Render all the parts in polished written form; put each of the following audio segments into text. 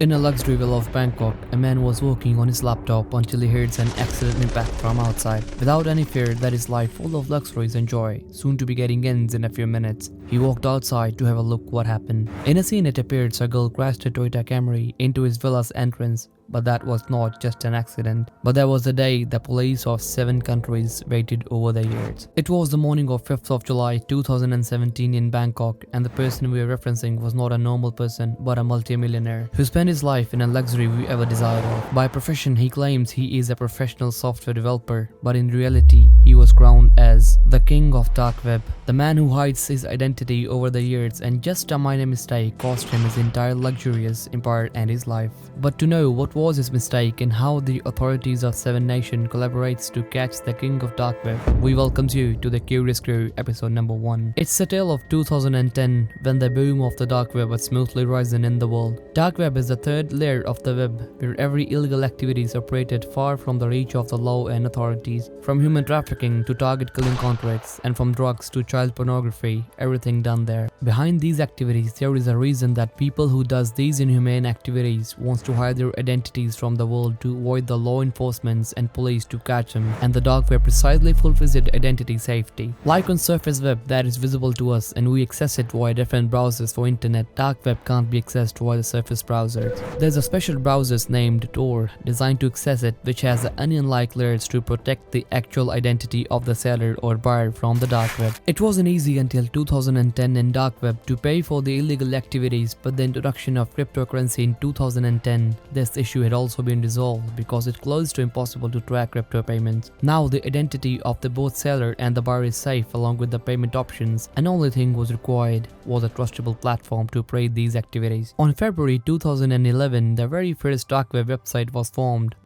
In a luxury villa of Bangkok, a man was working on his laptop until he heard an accident impact from outside. Without any fear that his life full of luxuries and joy, soon to be getting ends in a few minutes, he walked outside to have a look what happened. In a scene it appeared a girl crashed a Toyota Camry into his villa's entrance. But that was not just an accident, but that was the day the police of 7 countries waited over the years. It was the morning of 5th of July 2017 in Bangkok, and the person we are referencing was not a normal person but a multimillionaire who spent his life in a luxury we ever desired of. By profession he claims he is a professional software developer, but in reality he was crowned as the king of dark web, the man who hides his identity over the years, and just a minor mistake cost him his entire luxurious empire and his life. But to know what was his mistake and how the authorities of 7 Nations collaborates to catch the king of dark web, we welcome you to the Curious Crew episode number 1. It's a tale of 2010 when the boom of the dark web was smoothly rising in the world. Dark web is the third layer of the web where every illegal activity is operated far from the reach of the law and authorities. From human trafficking to target killing contracts, and from drugs to child pornography, everything done there. Behind these activities there is a reason that people who does these inhumane activities wants to hide their identities from the world to avoid the law enforcement and police to catch them, and the dark web precisely fulfills its identity safety. Like on surface web that is visible to us and we access it via different browsers for internet, dark web can't be accessed via the surface browsers. There's a special browser named Tor designed to access it, which has the onion-like layers to protect the actual identity of the seller or buyer from the dark web. It wasn't easy until 2010 in dark web to pay for the illegal activities, but the introduction of cryptocurrency in 2010, this issue had also been resolved because it's close to impossible to track crypto payments. Now the identity of the both seller and the buyer is safe along with the payment options, and only thing was required was a trustable platform to operate these activities. On February 2011, the very first dark web website was formed,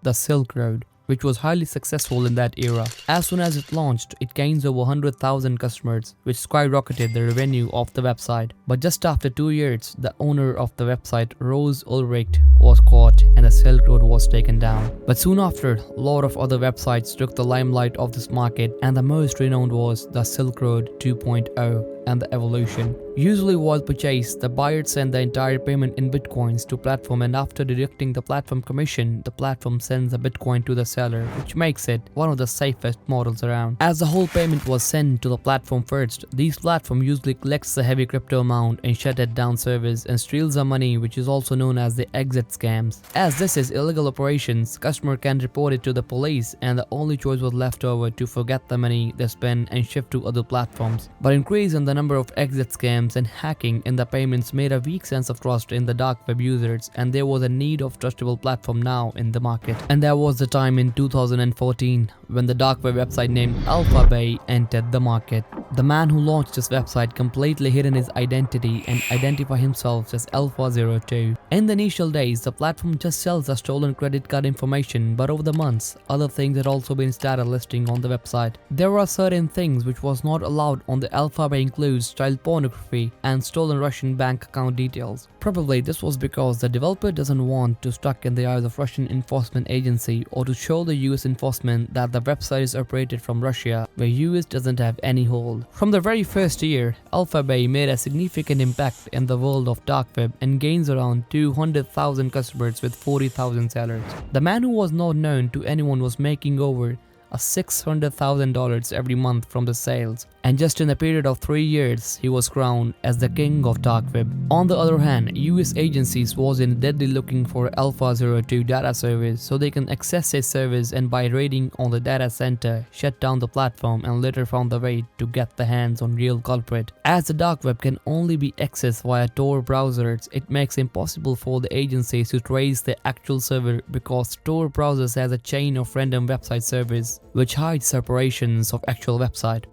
the Silk Road, which was highly successful in that era. As soon as it launched, it gained over 100,000 customers, which skyrocketed the revenue of the website. But just after 2 years, the owner of the website, Rose Ulrich, was caught and the Silk Road was taken down. But soon after, a lot of other websites took the limelight of this market, and the most renowned was the Silk Road 2.0 and the evolution. Usually while purchase, the buyer sends the entire payment in bitcoins to platform, and after deducting the platform commission, the platform sends a bitcoin to the seller, which makes it one of the safest models around. As the whole payment was sent to the platform first, these platform usually collects a heavy crypto amount and shut it down service and steals the money, which is also known as the exit scams. As this is illegal operations, customer can report it to the police, and the only choice was left over to forget the money they spend and shift to other platforms. But increase in the number of exit scams and hacking in the payments made a weak sense of trust in the dark web users, and there was a need of trustable platform now in the market. And there was the time in 2014 when the dark web website named AlphaBay entered the market. The man who launched this website completely hidden his identity and identified himself as Alpha02. In the initial days, the platform just sells the stolen credit card information, but over the months, other things had also been started listing on the website. There are certain things which was not allowed on the AlphaBay, includes child pornography and stolen Russian bank account details. Probably this was because the developer doesn't want to stuck in the eyes of Russian enforcement agency or to show the US enforcement that the website is operated from Russia, where US doesn't have any hold. From the very first year, AlphaBay made a significant impact in the world of dark web and gains around 200,000 customers with 40,000 sellers. The man who was not known to anyone was making over $600,000 every month from the sales, and just in a period of 3 years, he was crowned as the king of dark web. On the other hand, US agencies was in deadly looking for Alpha02 data service so they can access his service, and by raiding on the data center, shut down the platform and later found the way to get the hands on real culprit. As the dark web can only be accessed via Tor browsers, it makes impossible for the agencies to trace the actual server because Tor browsers has a chain of random website servers which hides separations of actual website.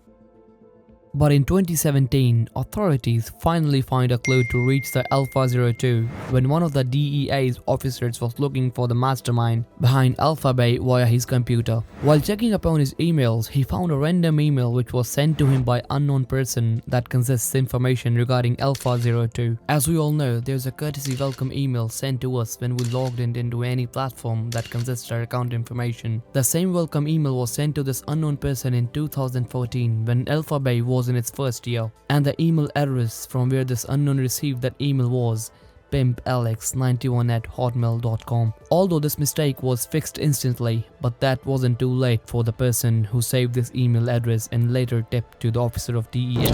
But in 2017, authorities finally find a clue to reach the Alpha02 when one of the DEA's officers was looking for the mastermind behind AlphaBay via his computer. While checking upon his emails, he found a random email which was sent to him by unknown person that consists information regarding Alpha02. As we all know, there's a courtesy welcome email sent to us when we logged into any platform that consists our account information. The same welcome email was sent to this unknown person in 2014 when AlphaBay was was in its first year, and the email address from where this unknown received that email was pimpalex91@hotmail.com. Although this mistake was fixed instantly, but that wasn't too late for the person who saved this email address and later tipped to the officer of DEA.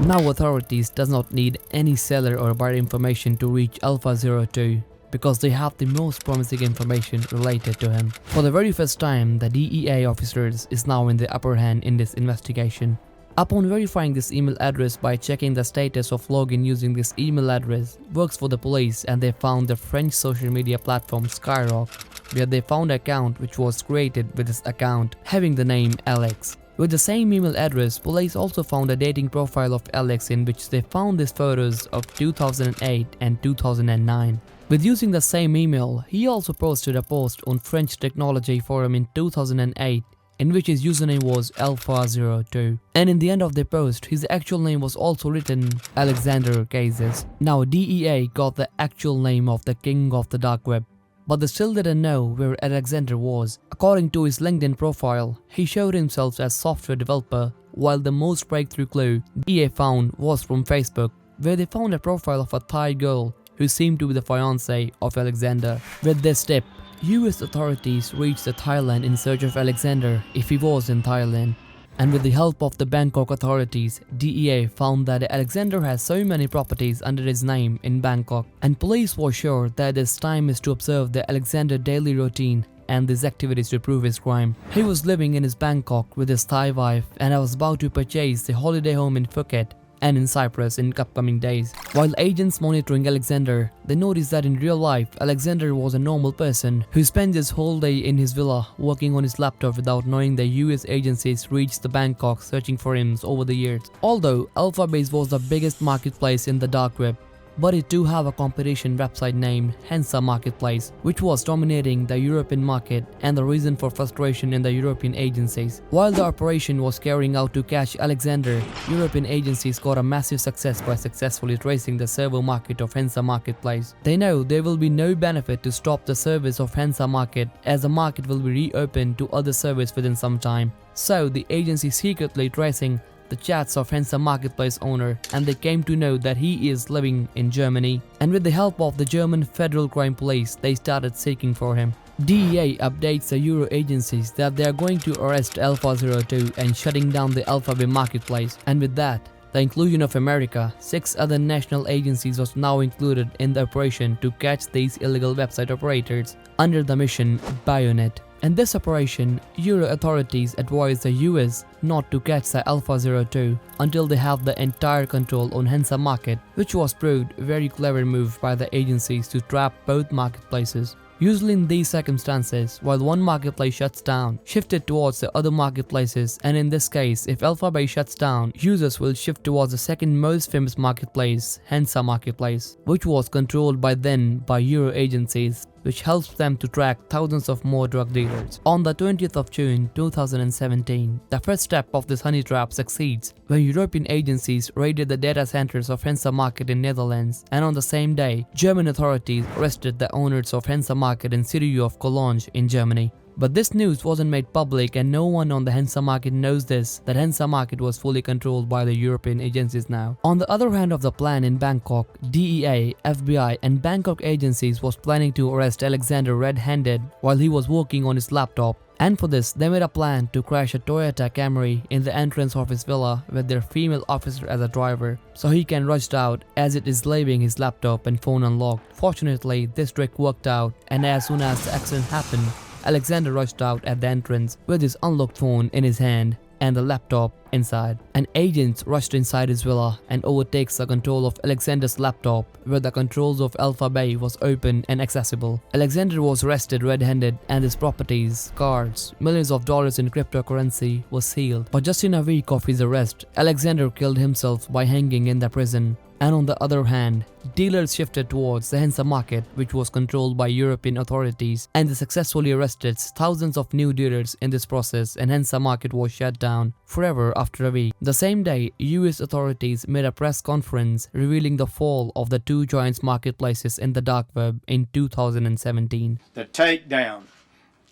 Now authorities does not need any seller or buyer information to reach Alpha02, because they have the most promising information related to him. For the very first time, the DEA officers is now in the upper hand in this investigation. Upon verifying this email address by checking the status of login using this email address works for the police, and they found the French social media platform Skyrock, where they found an account which was created with this account having the name Alex. With the same email address, police also found a dating profile of Alex in which they found these photos of 2008 and 2009. With using the same email, he also posted a post on French technology forum in 2008 in which his username was Alpha02. And in the end of the post, his actual name was also written Alexander Cases. Now DEA got the actual name of the king of the dark web, but they still didn't know where Alexander was. According to his LinkedIn profile, he showed himself as software developer, while the most breakthrough clue DEA found was from Facebook, where they found a profile of a Thai girl who seemed to be the fiancée of Alexander. With this tip, US authorities reached Thailand in search of Alexander if he was in Thailand. And with the help of the Bangkok authorities, DEA found that Alexander has so many properties under his name in Bangkok, and police were sure that this time is to observe the Alexander daily routine and these activities to prove his crime. He was living in his Bangkok with his Thai wife and was about to purchase the holiday home in Phuket and in Cyprus in upcoming days. While agents monitoring Alexander, they noticed that in real life, Alexander was a normal person who spent his whole day in his villa working on his laptop without knowing the US agencies reached the Bangkok searching for him over the years. Although AlphaBay was the biggest marketplace in the dark web, but it do have a competition website named Hensa Marketplace, which was dominating the European market and the reason for frustration in the European agencies. While the operation was carrying out to catch Alexander, European agencies got a massive success by successfully tracing the server market of Hensa Marketplace. They know there will be no benefit to stop the service of Hensa Market, as the market will be reopened to other service within some time. So the agency secretly tracing the chats of Hensa Marketplace owner, and they came to know that he is living in Germany, and with the help of the German Federal Crime Police, they started seeking for him. DEA updates the Euro agencies that they are going to arrest Alpha02 and shutting down the AlphaBay marketplace, and with that, the inclusion of America, 6 other national agencies was now included in the operation to catch these illegal website operators under the mission Bayonet. In this operation, Euro authorities advised the US not to catch the Alpha02 until they have the entire control on Hensa Market, which was proved a very clever move by the agencies to trap both marketplaces. Usually in these circumstances, while one marketplace shuts down, shifted towards the other marketplaces, and in this case, if AlphaBay shuts down, users will shift towards the second most famous marketplace, Hensa Marketplace, which was controlled by Euro agencies, which helps them to track thousands of more drug dealers. On the 20th of June 2017, the first step of this honey trap succeeds when European agencies raided the data centers of Hensa Market in Netherlands, and on the same day, German authorities arrested the owners of Hensa Market in city of Cologne in Germany. But this news wasn't made public, and no one on the Hensa Market knows this, that Hensa Market was fully controlled by the European agencies now. On the other hand of the plan in Bangkok, DEA, FBI and Bangkok agencies was planning to arrest Alexander red-handed while he was working on his laptop. And for this, they made a plan to crash a Toyota Camry in the entrance of his villa with their female officer as a driver, so he can rush out as it is leaving his laptop and phone unlocked. Fortunately, this trick worked out, and as soon as the accident happened, Alexander rushed out at the entrance with his unlocked phone in his hand and the laptop inside. An agent rushed inside his villa and overtakes the control of Alexander's laptop, where the controls of AlphaBay was open and accessible. Alexander was arrested red-handed, and his properties, cars, millions of dollars in cryptocurrency was sealed. But just in a week of his arrest, Alexander killed himself by hanging in the prison. And on the other hand, dealers shifted towards the Hensa Market, which was controlled by European authorities, and they successfully arrested thousands of new dealers in this process, and Hensa Market was shut down forever after a week. The same day, US authorities made a press conference revealing the fall of the two giant marketplaces in the dark web in 2017. The takedown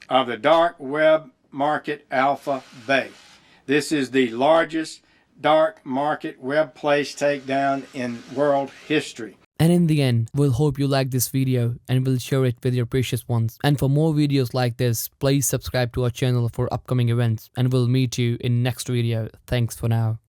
of the dark web market AlphaBay. This is the largest dark market web place takedown in world history. And in the end, we'll hope you like this video and will share it with your precious ones. And for more videos like this, please subscribe to our channel for upcoming events and we'll meet you in next video. Thanks for now.